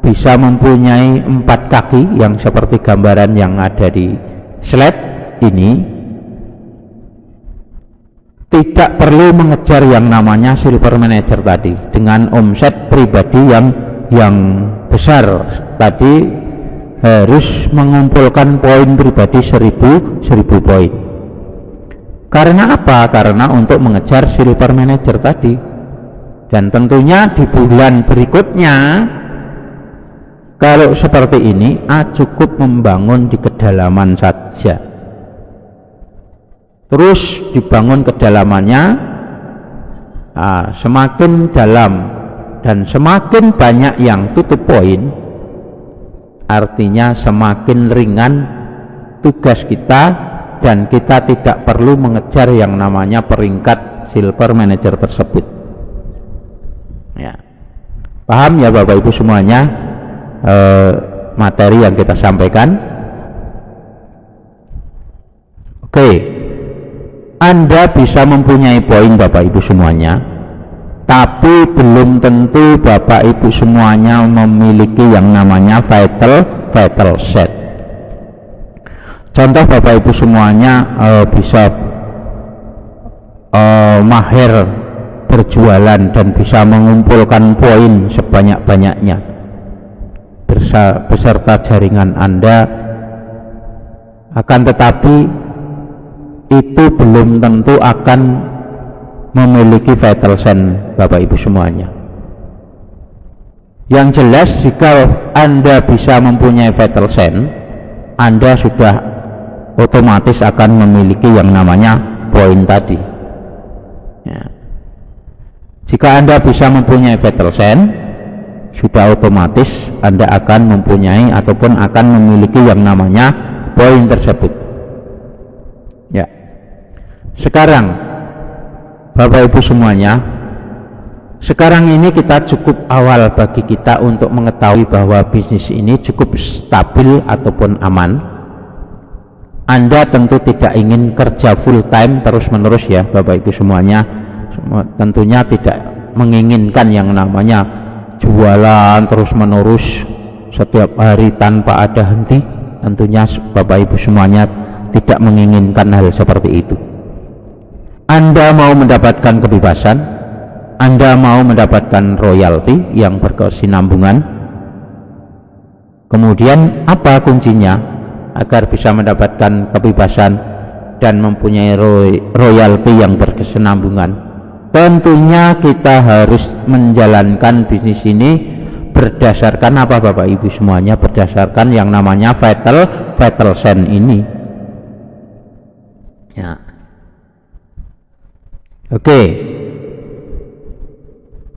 bisa mempunyai 4 kaki yang seperti gambaran yang ada di slide ini. Tidak perlu mengejar yang namanya silver manager tadi dengan omset pribadi yang besar tadi, harus mengumpulkan poin pribadi 1000 poin. Karena apa? Karena untuk mengejar silver manager tadi. Dan tentunya di bulan berikutnya kalau seperti ini cukup membangun di kedalaman saja. Terus dibangun kedalamannya, semakin dalam dan semakin banyak yang tutup poin, artinya semakin ringan tugas kita dan kita tidak perlu mengejar yang namanya peringkat silver manager tersebut. Ya, paham ya Bapak Ibu semuanya materi yang kita sampaikan? Oke. Anda bisa mempunyai poin Bapak Ibu semuanya, tapi belum tentu Bapak Ibu semuanya memiliki yang namanya vital set. Contoh Bapak Ibu semuanya bisa mahir berjualan dan bisa mengumpulkan poin sebanyak-banyaknya beserta jaringan Anda, akan tetapi itu belum tentu akan memiliki vital sign Bapak Ibu semuanya. Yang jelas jika Anda bisa mempunyai vital sign, Anda sudah otomatis akan memiliki yang namanya poin tadi, ya. Jika Anda bisa mempunyai vital sign, sudah otomatis Anda akan mempunyai ataupun akan memiliki yang namanya poin tersebut, ya. Sekarang Bapak Ibu semuanya, sekarang ini kita cukup awal bagi kita untuk mengetahui bahwa bisnis ini cukup stabil ataupun aman. Anda tentu tidak ingin kerja full time terus menerus ya Bapak Ibu semuanya, tentunya tidak menginginkan yang namanya jualan terus menerus setiap hari tanpa ada henti. Tentunya Bapak Ibu semuanya tidak menginginkan hal seperti itu. Anda mau mendapatkan kebebasan, Anda mau mendapatkan royalti yang berkesinambungan. Kemudian apa kuncinya agar bisa mendapatkan kebebasan dan mempunyai royalti yang berkesinambungan? Tentunya kita harus menjalankan bisnis ini berdasarkan apa Bapak Ibu semuanya? Berdasarkan yang namanya vital sign ini, ya. Oke.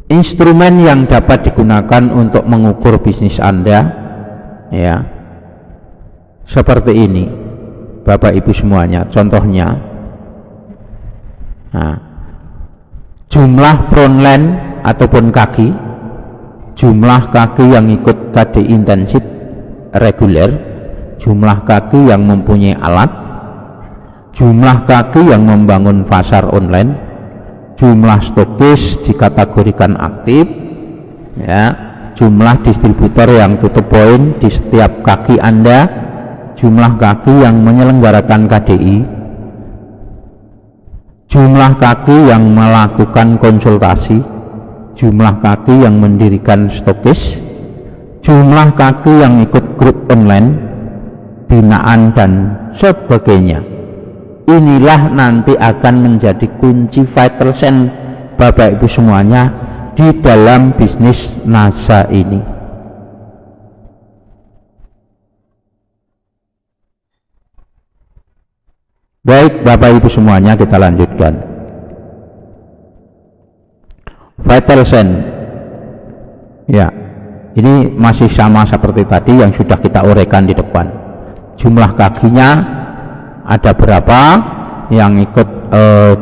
Instrumen yang dapat digunakan untuk mengukur bisnis Anda, ya, seperti ini Bapak Ibu semuanya. Contohnya, jumlah frontline ataupun kaki, jumlah kaki yang ikut KD intensif reguler, jumlah kaki yang mempunyai alat, jumlah kaki yang membangun pasar online, jumlah stokis dikategorikan aktif, ya, jumlah distributor yang tutup poin di setiap kaki Anda, jumlah kaki yang menyelenggarakan KDI, jumlah kaki yang melakukan konsultasi, jumlah kaki yang mendirikan stokis, jumlah kaki yang ikut grup online, binaan dan sebagainya. Inilah nanti akan menjadi kunci vital sign Bapak Ibu semuanya di dalam bisnis NASA ini. Baik Bapak Ibu semuanya, kita lanjutkan. Vital sign, ya, ini masih sama seperti tadi yang sudah kita uraikan di depan. Jumlah kakinya ada berapa yang ikut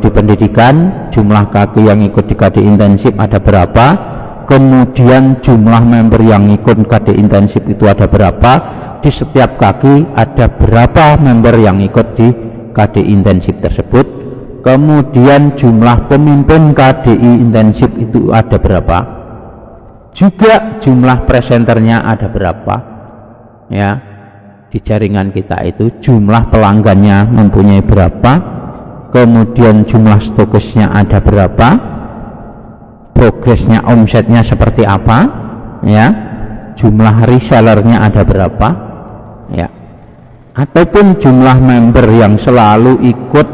di pendidikan, jumlah kaki yang ikut di KD intensif ada berapa, kemudian jumlah member yang ikut KD intensif itu ada berapa, di setiap kaki ada berapa member yang ikut di KD intensif tersebut, kemudian jumlah pemimpin KDI intensif itu ada berapa, juga jumlah presenternya ada berapa, ya, di jaringan kita itu jumlah pelanggannya mempunyai berapa, kemudian jumlah stokisnya ada berapa, progresnya omsetnya seperti apa, ya, jumlah resellernya ada berapa, ya, ataupun jumlah member yang selalu ikut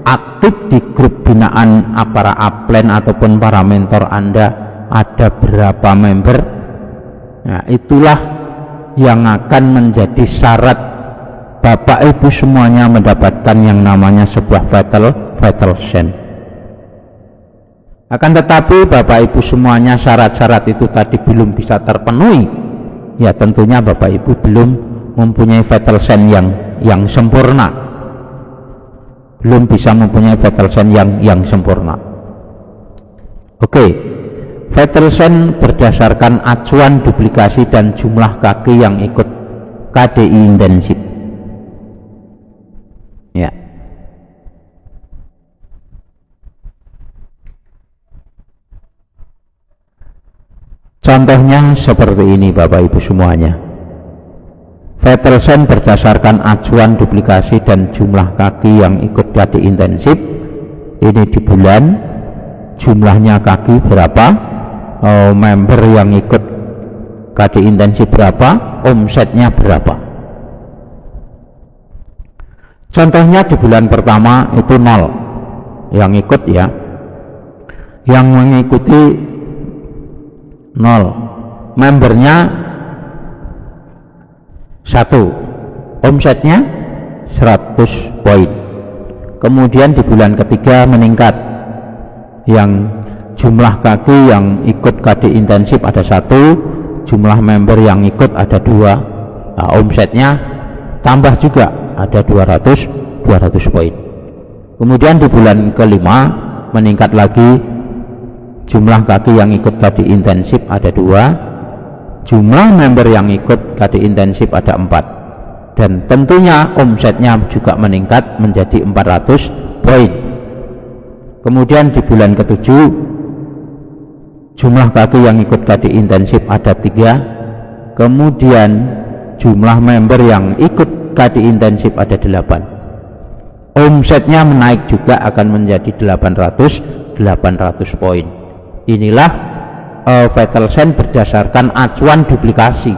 aktif di grup binaan para upline ataupun para mentor Anda ada berapa member. Nah, itulah yang akan menjadi syarat Bapak Ibu semuanya mendapatkan yang namanya sebuah vital sign. Akan tetapi Bapak Ibu semuanya syarat-syarat itu tadi belum bisa terpenuhi, ya tentunya Bapak Ibu belum mempunyai vital sign yang sempurna, belum bisa mempunyai vital sign yang sempurna. Oke, vital sign berdasarkan acuan duplikasi dan jumlah kaki yang ikut KDI intensif, ya. Contohnya seperti ini Bapak Ibu semuanya. Vital sign berdasarkan acuan duplikasi dan jumlah kaki yang ikut KDI intensif. Ini di bulan, jumlahnya kaki berapa, member yang ikut KDI intensif berapa, omsetnya berapa. Contohnya di bulan pertama itu 0 yang ikut, ya, yang mengikuti 0, membernya 1, omsetnya 100 poin. Kemudian di bulan ketiga meningkat, yang jumlah kaki yang ikut KD intensif ada 1, jumlah member yang ikut ada 2, nah, omsetnya tambah juga ada 200 poin. Kemudian di bulan kelima meningkat lagi, jumlah kaki yang ikut KD intensif ada 2, jumlah member yang ikut KD intensif ada 4, dan tentunya omsetnya juga meningkat menjadi 400 poin. Kemudian di bulan ke-7 jumlah kaki yang ikut KD intensif ada 3, kemudian jumlah member yang ikut KD intensif ada 8, omsetnya menaik juga akan menjadi 800 poin. Inilah vital sign berdasarkan acuan duplikasi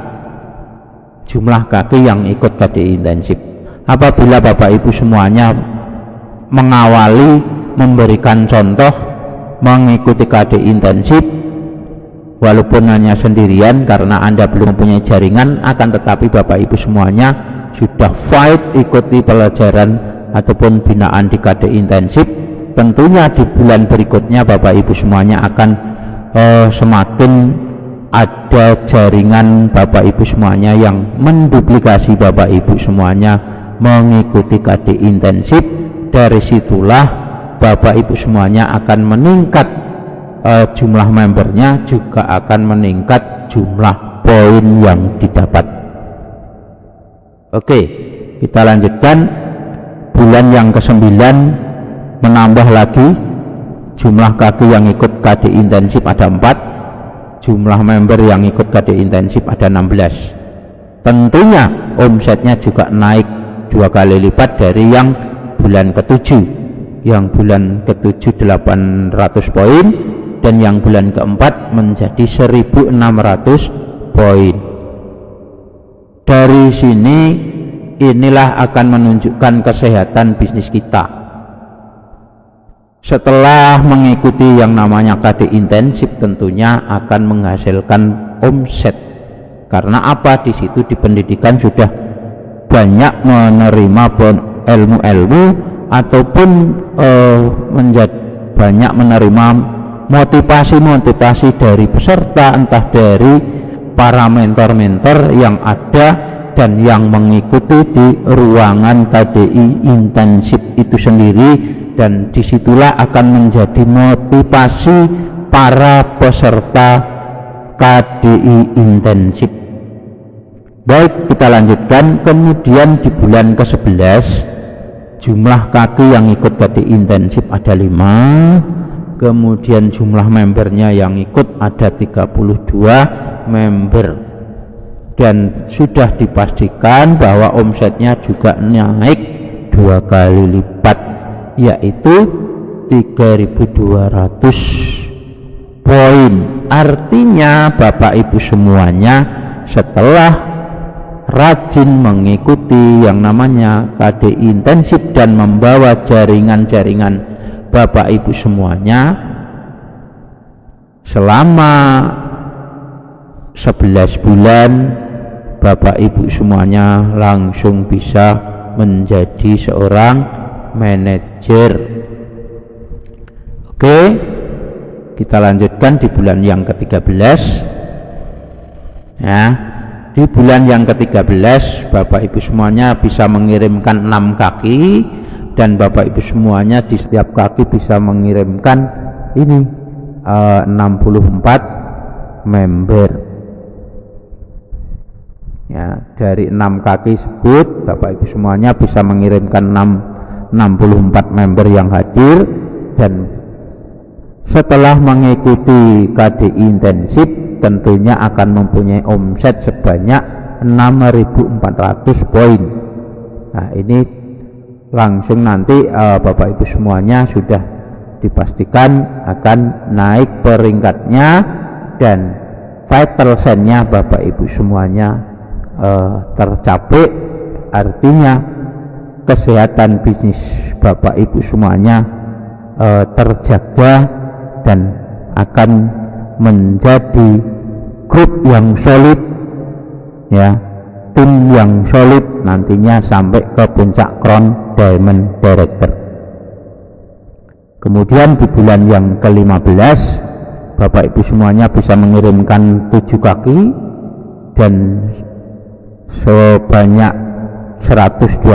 jumlah kaki yang ikut KDI intensif. Apabila Bapak Ibu semuanya mengawali memberikan contoh mengikuti KDI intensif walaupun hanya sendirian karena Anda belum mempunyai jaringan, akan tetapi Bapak Ibu semuanya sudah fight ikuti pelajaran ataupun binaan di KDI intensif, tentunya di bulan berikutnya Bapak Ibu semuanya akan semakin ada jaringan Bapak Ibu semuanya yang menduplikasi Bapak Ibu semuanya mengikuti KD intensif. Dari situlah Bapak Ibu semuanya akan meningkat jumlah membernya, juga akan meningkat jumlah poin yang didapat. Oke, kita lanjutkan. Bulan yang ke-9 menambah lagi, jumlah kaki yang ikut KD intensif ada 4, jumlah member yang ikut KD intensif ada 16. Tentunya omsetnya juga naik 2 kali lipat dari yang bulan ke-7. yang bulan ke-7 800 poin, dan yang bulan ke-4 menjadi 1600 poin. Dari sini inilah akan menunjukkan kesehatan bisnis kita. Setelah mengikuti yang namanya KD intensif, tentunya akan menghasilkan omset. Karena apa? Di situ di pendidikan sudah banyak menerima ilmu-ilmu ataupun banyak menerima motivasi dari peserta, entah dari para mentor-mentor yang ada dan yang mengikuti di ruangan KDI intensif itu sendiri, dan disitulah akan menjadi motivasi para peserta KDI intensif. Baik, kita lanjutkan. Kemudian di bulan ke-11 jumlah kaki yang ikut KDI intensif ada 5, kemudian jumlah membernya yang ikut ada 32 member, dan sudah dipastikan bahwa omsetnya juga naik 2 kali lipat, yaitu 3.200 poin. Artinya Bapak Ibu semuanya setelah rajin mengikuti yang namanya KDI intensif dan membawa jaringan-jaringan Bapak Ibu semuanya selama 11 bulan, Bapak Ibu semuanya langsung bisa menjadi seorang manajer. Oke, kita lanjutkan di bulan yang ke-13 ya. Di bulan yang ke-13 Bapak Ibu semuanya bisa mengirimkan 6 kaki, dan Bapak Ibu semuanya di setiap kaki bisa mengirimkan ini 64 member ya. Dari 6 kaki tersebut Bapak Ibu semuanya bisa mengirimkan 64 member yang hadir, dan setelah mengikuti KDI intensif tentunya akan mempunyai omset sebanyak 6.400 poin. Nah, ini langsung nanti Bapak Ibu semuanya sudah dipastikan akan naik peringkatnya, dan vital sign-nya Bapak Ibu semuanya tercapai. Artinya kesehatan bisnis Bapak Ibu semuanya terjaga dan akan menjadi grup yang solid ya, tim yang solid nantinya sampai ke puncak Crown Diamond Director. Kemudian di bulan yang ke-15 Bapak Ibu semuanya bisa mengirimkan 7 kaki, dan sebanyak 128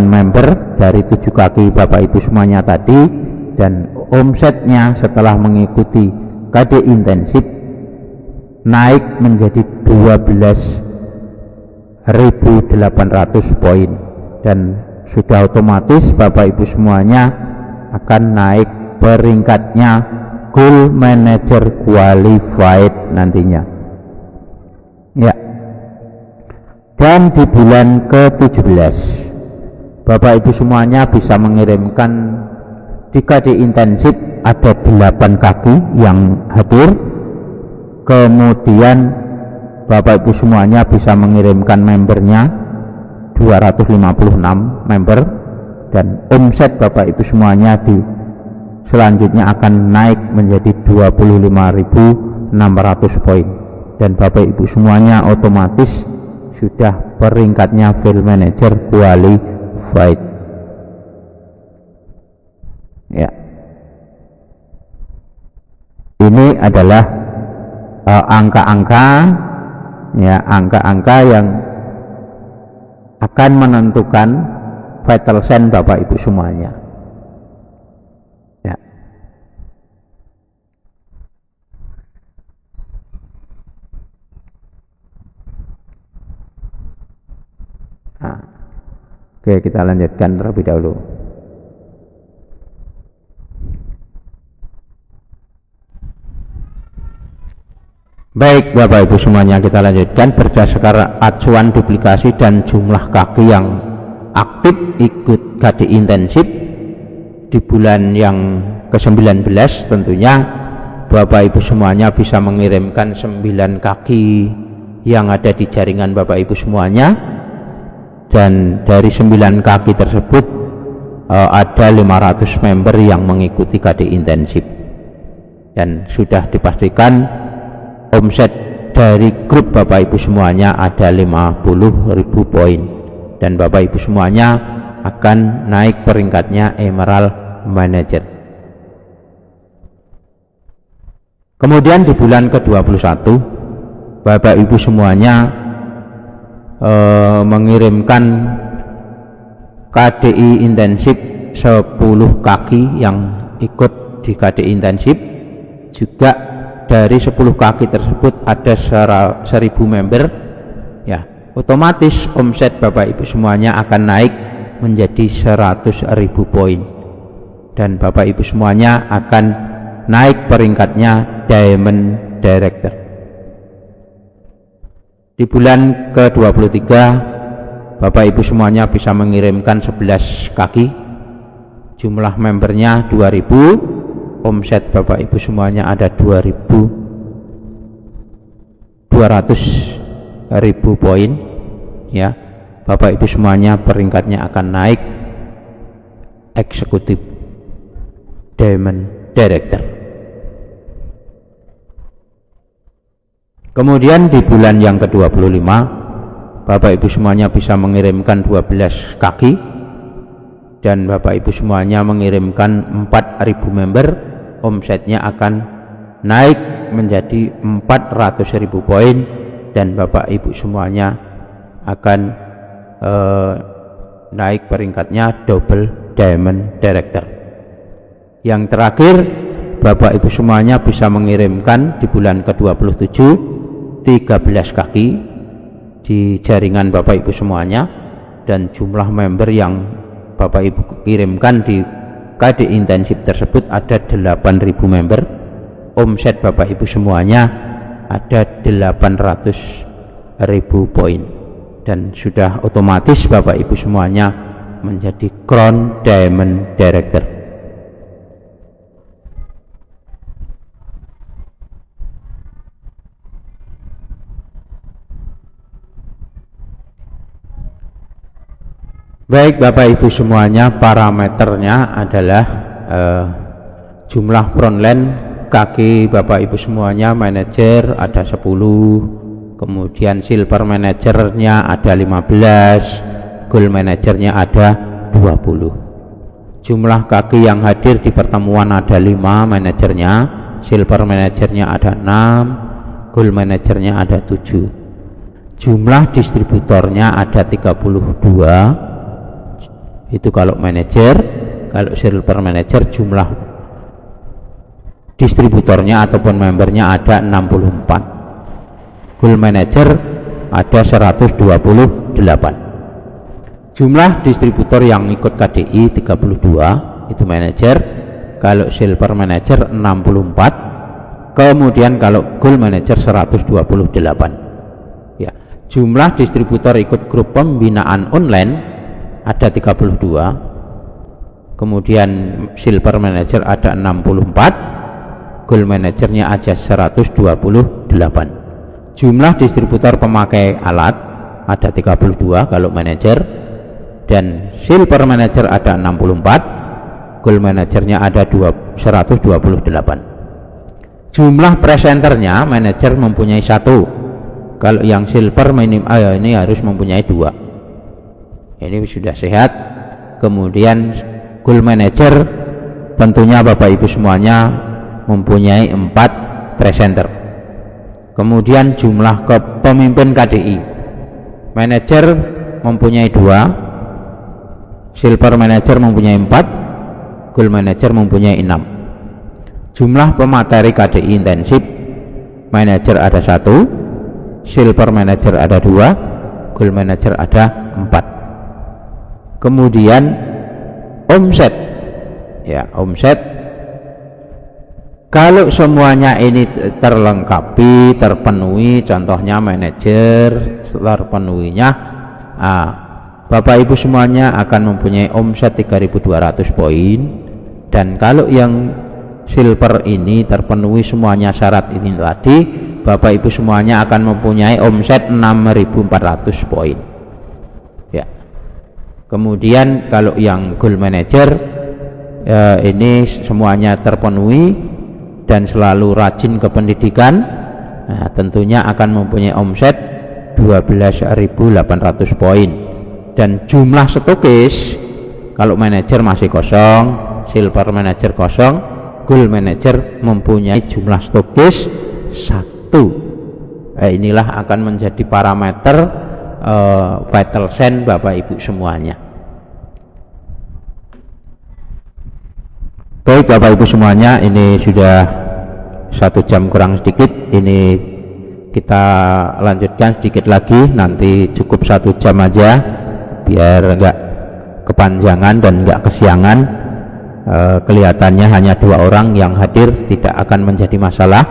member dari 7 kaki Bapak Ibu semuanya tadi, dan omsetnya setelah mengikuti KDI intensif naik menjadi 12.800 poin, dan sudah otomatis Bapak Ibu semuanya akan naik peringkatnya Gold Manager Qualified nantinya ya. Dan di bulan ke-17 Bapak Ibu semuanya bisa mengirimkan di KDI intensif ada 8 kaki yang hadir. Kemudian Bapak Ibu semuanya bisa mengirimkan membernya 256 member, dan omset Bapak Ibu semuanya selanjutnya akan naik menjadi 25.600 poin, dan Bapak Ibu semuanya otomatis sudah peringkatnya Field Manager Qualified ya. Ini adalah angka-angka ya, angka-angka yang akan menentukan vital sign Bapak Ibu semuanya ya. Nah, oke, kita lanjutkan terlebih dahulu. Baik Bapak Ibu semuanya, kita lanjutkan berdasarkan acuan duplikasi dan jumlah kaki yang aktif ikut KDI intensif. di bulan yang ke-19 tentunya Bapak Ibu semuanya bisa mengirimkan 9 kaki yang ada di jaringan Bapak Ibu semuanya, dan dari 9 kaki tersebut ada 500 member yang mengikuti KDI intensif, dan sudah dipastikan omset dari grup Bapak Ibu semuanya ada 50.000 poin, dan Bapak Ibu semuanya akan naik peringkatnya Emerald Manager. Kemudian di bulan ke-21 Bapak Ibu semuanya mengirimkan KDI intensif 10 kaki yang ikut di KDI intensif. Juga dari 10 kaki tersebut ada 1000 member, ya otomatis omset Bapak Ibu semuanya akan naik menjadi 100.000 poin, dan Bapak Ibu semuanya akan naik peringkatnya Diamond Director. Di bulan ke-23 Bapak Ibu semuanya bisa mengirimkan 11 kaki, jumlah membernya 2000, omset Bapak Ibu semuanya ada 200.000 poin, ya Bapak Ibu semuanya peringkatnya akan naik eksekutif Diamond Director. Kemudian di bulan yang ke-25 Bapak Ibu semuanya bisa mengirimkan 12 kaki, dan Bapak Ibu semuanya mengirimkan 4.000 member, omsetnya akan naik menjadi 400.000 poin, dan Bapak Ibu semuanya akan naik peringkatnya Double Diamond Director. Yang terakhir Bapak Ibu semuanya bisa mengirimkan di bulan ke-27 13 kaki di jaringan Bapak Ibu semuanya, dan jumlah member yang Bapak Ibu kirimkan di KDI intensif tersebut ada 8.000 member, omset Bapak Ibu semuanya ada 800.000 poin, dan sudah otomatis Bapak Ibu semuanya menjadi Crown Diamond Director. Baik Bapak Ibu semuanya, parameternya adalah jumlah frontline kaki Bapak Ibu semuanya. Manajer ada 10, kemudian silver manajernya ada 15, gold manajernya ada 20. Jumlah kaki yang hadir di pertemuan ada 5 manajernya, silver manajernya ada 6, gold manajernya ada 7. Jumlah distributornya ada 32, itu kalau manajer. Kalau silver manager jumlah distributornya ataupun membernya ada 64, gold manager ada 128. Jumlah distributor yang ikut KDI 32, itu manajer. Kalau silver manager 64, kemudian kalau gold manager 128. Ya, jumlah distributor ikut grup pembinaan online ada 32, kemudian silver manager ada 64, gold manajernya aja 128. Jumlah distributor pemakai alat ada 32 kalau manajer, dan silver manager ada 64, gold manajernya ada 128. Jumlah presenternya manajer mempunyai 1, kalau yang silver ini harus mempunyai 2. Ini sudah sehat. Kemudian gold manager tentunya Bapak Ibu semuanya mempunyai 4 presenter. Kemudian jumlah pemimpin KDI, manajer mempunyai 2, silver manager mempunyai 4, gold manager mempunyai 6. Jumlah pemateri KDI intensif, manajer ada 1, silver manager ada 2, gold manager ada 4. Kemudian omset, ya omset kalau semuanya ini terlengkapi, terpenuhi, contohnya manajer terpenuhinya, Bapak Ibu semuanya akan mempunyai omset 3.200 poin, Dan kalau yang silver ini terpenuhi semuanya syarat ini tadi, Bapak Ibu semuanya akan mempunyai omset 6.400 poin ya. Kemudian kalau yang gold manager ini semuanya terpenuhi dan selalu rajin ke pendidikan, nah, tentunya akan mempunyai omset 12.800 poin. Dan jumlah stokis, kalau manajer masih kosong, silver manager kosong, gold manager mempunyai jumlah stokis 1. Inilah akan menjadi parameter vital sign Bapak Ibu semuanya. Baik Bapak Ibu semuanya, ini sudah 1 jam kurang sedikit. Ini kita lanjutkan sedikit lagi, nanti cukup 1 jam aja biar enggak kepanjangan dan enggak kesiangan. Kelihatannya hanya 2 orang yang hadir, tidak akan menjadi masalah.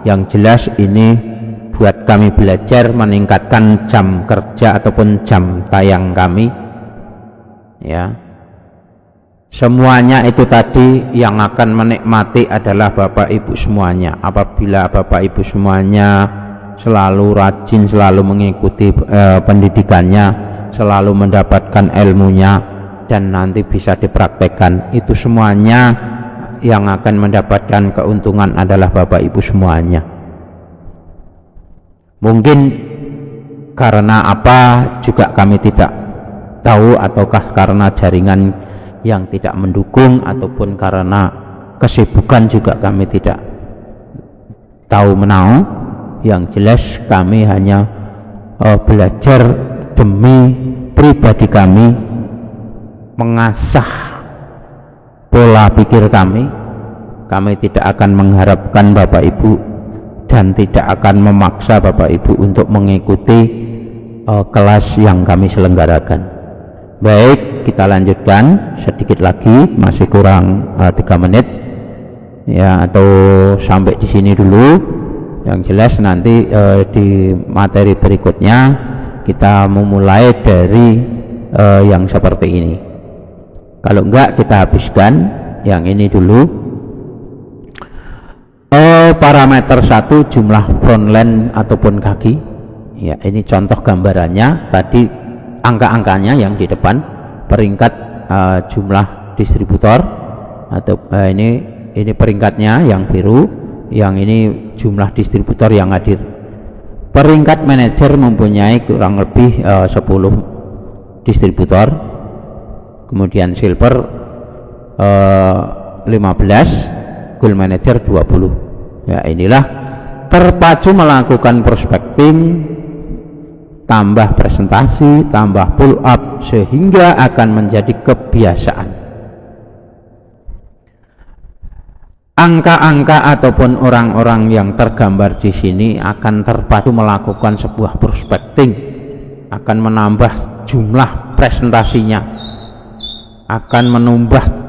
Yang jelas ini buat kami belajar meningkatkan jam kerja ataupun jam tayang kami ya. Semuanya itu tadi yang akan menikmati adalah Bapak Ibu semuanya. Apabila Bapak Ibu semuanya selalu rajin, selalu mengikuti pendidikannya, selalu mendapatkan ilmunya, dan nanti bisa dipraktekkan, itu semuanya yang akan mendapatkan keuntungan adalah Bapak Ibu semuanya. Mungkin karena apa juga kami tidak tahu, ataukah karena jaringan yang tidak mendukung, ataupun karena kesibukan juga kami tidak tahu menau. Yang jelas kami hanya belajar demi pribadi kami, mengasah pola pikir kami. Kami tidak akan mengharapkan Bapak Ibu dan tidak akan memaksa Bapak Ibu untuk mengikuti kelas yang kami selenggarakan. Baik, kita lanjutkan sedikit lagi, masih kurang 3 menit ya, atau sampai di sini dulu. Yang jelas nanti di materi berikutnya kita memulai dari yang seperti ini. Kalau enggak kita habiskan yang ini dulu. Parameter 1 jumlah frontline ataupun kaki ya, ini contoh gambarannya tadi, angka-angkanya yang di depan, peringkat jumlah distributor atau ini peringkatnya yang biru, yang ini jumlah distributor yang hadir. Peringkat manajer mempunyai kurang lebih 10 distributor, kemudian silver 15, gold manager 20 ya. Inilah terpacu melakukan prospecting, tambah presentasi, tambah pull up, sehingga akan menjadi kebiasaan. Angka-angka ataupun orang-orang yang tergambar di sini akan terpacu melakukan sebuah prospecting, akan menambah jumlah presentasinya, akan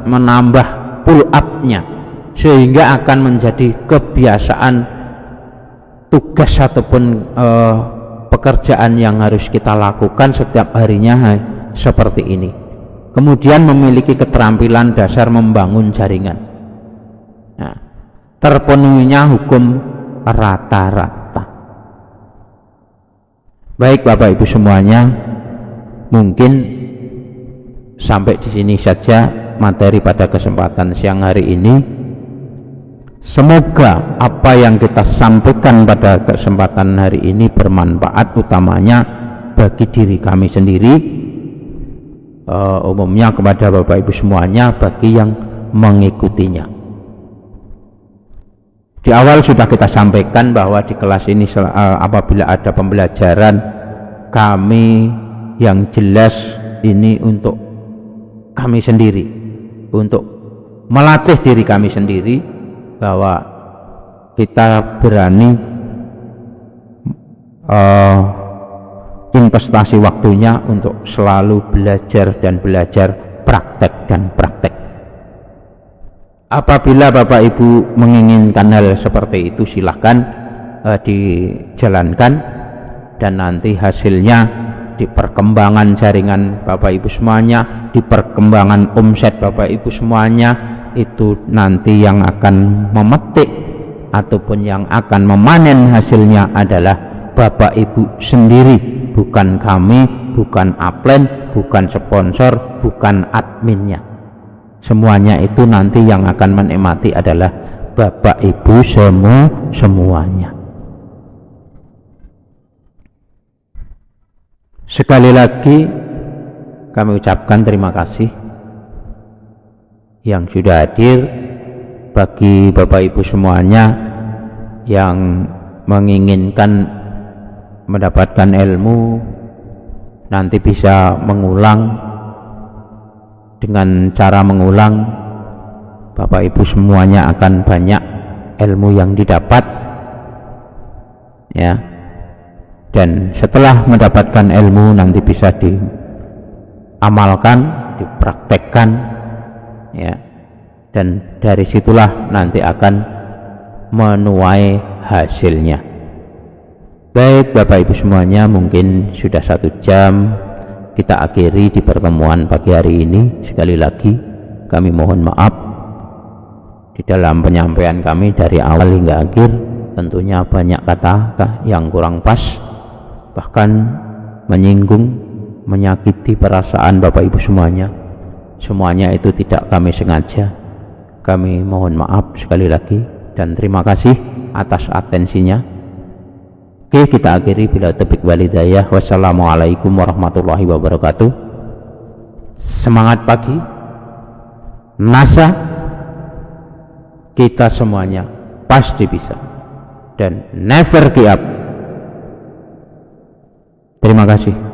menambah pull up-nya, sehingga akan menjadi kebiasaan tugas ataupun pekerjaan yang harus kita lakukan setiap harinya seperti ini. Kemudian memiliki keterampilan dasar membangun jaringan. Nah, terpenuhinya hukum rata-rata. Baik Bapak Ibu semuanya, mungkin sampai di sini saja materi pada kesempatan siang hari ini. Semoga apa yang kita sampaikan pada kesempatan hari ini bermanfaat, utamanya bagi diri kami sendiri, umumnya kepada Bapak Ibu semuanya, bagi yang mengikutinya. Di awal sudah kita sampaikan bahwa di kelas ini apabila ada pembelajaran, kami yang jelas ini untuk kami sendiri, untuk melatih diri kami sendiri, bahwa kita berani investasi waktunya untuk selalu belajar dan belajar, praktek dan praktek. Apabila Bapak Ibu menginginkan hal seperti itu, silahkan dijalankan, dan nanti hasilnya di perkembangan jaringan Bapak Ibu semuanya, di perkembangan omset Bapak Ibu semuanya, itu nanti yang akan memetik ataupun yang akan memanen hasilnya adalah Bapak Ibu sendiri, bukan kami, bukan upline, bukan sponsor, bukan adminnya. Semuanya itu nanti yang akan menikmati adalah Bapak Ibu semuanya. Sekali lagi kami ucapkan terima kasih yang sudah hadir. Bagi Bapak Ibu semuanya yang menginginkan mendapatkan ilmu, nanti bisa mengulang. Dengan cara mengulang, Bapak Ibu semuanya akan banyak ilmu yang didapat, ya. Dan setelah mendapatkan ilmu nanti bisa diamalkan, dipraktekkan, ya. Dan dari situlah nanti akan menuai hasilnya. Baik Bapak Ibu semuanya, mungkin sudah 1 jam kita akhiri di pertemuan pagi hari ini. Sekali lagi kami mohon maaf di dalam penyampaian kami dari awal hingga akhir, tentunya banyak kata yang kurang pas, bahkan menyinggung, menyakiti perasaan Bapak Ibu semuanya. Semuanya itu tidak kami sengaja. Kami mohon maaf sekali lagi dan terima kasih atas atensinya. Oke, kita akhiri bila taufiq wal hidayah. Wassalamualaikum warahmatullahi wabarakatuh. Semangat pagi, NASA, kita semuanya pasti bisa, dan never give up. Terima kasih.